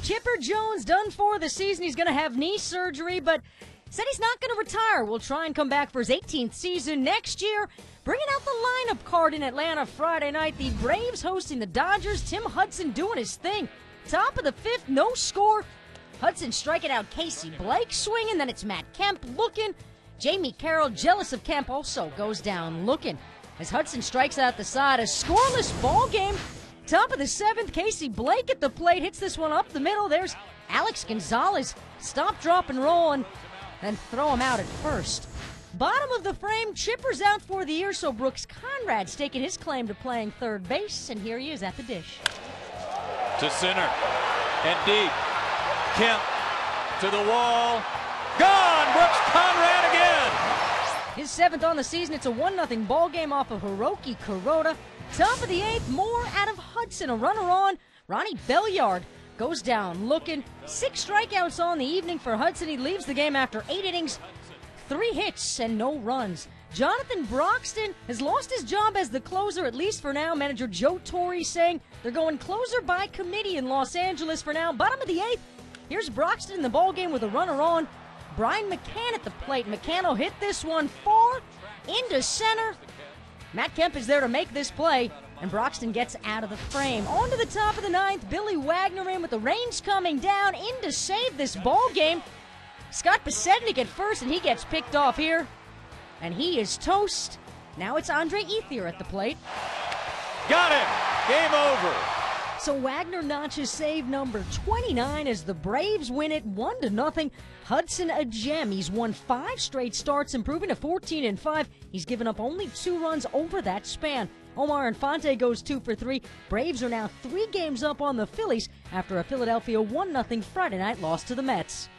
Chipper Jones done for the season. He's going to have knee surgery, but said he's not going to retire. Will try and come back for his 18th season next year. Bringing out the lineup card in Atlanta Friday night. The Braves hosting the Dodgers. Tim Hudson doing his thing. Top of the fifth, no score. Hudson striking out Casey Blake swinging. Then it's Matt Kemp looking. Jamie Carroll, jealous of Kemp, also goes down looking. As Hudson strikes out the side, a scoreless ball game. Top of the seventh, Casey Blake at the plate hits this one up the middle. There's Alex Gonzalez. Stop, drop, and roll, and then throw him out at first. Bottom of the frame, Chipper's out for the year, so Brooks Conrad's taking his claim to playing third base, and here he is at the dish. To center and deep. Kemp to the wall. Gone! Brooks Conrad again! His seventh on the season. It's a 1-0 ball game off of Hiroki Kuroda. Top of the eighth, more out of Hudson. A runner on. Ronnie Belliard goes down looking. 6 strikeouts on the evening for Hudson. He leaves the game after 8 innings, 3 hits, and no runs. Jonathan Broxton has lost his job as the closer, at least for now. Manager Joe Torre saying they're going closer by committee in Los Angeles for now. Bottom of the eighth, here's Broxton in the ball game with a runner on. Brian McCann at the plate. McCann will hit this one far into center. Matt Kemp is there to make this play, and Broxton gets out of the frame. On to the top of the ninth, Billy Wagner in with the rains coming down in to save this ball game. Scott Pasednik at first, and he gets picked off here, and he is toast. Now it's Andre Ethier at the plate. Got him! Game over! So Wagner notches save number 29 as the Braves win it 1-0. Hudson a gem. He's won 5 straight starts, improving to 14-5. He's given up only 2 runs over that span. Omar Infante goes 2 for 3. Braves are now 3 games up on the Phillies after a Philadelphia 1-0 Friday night loss to the Mets.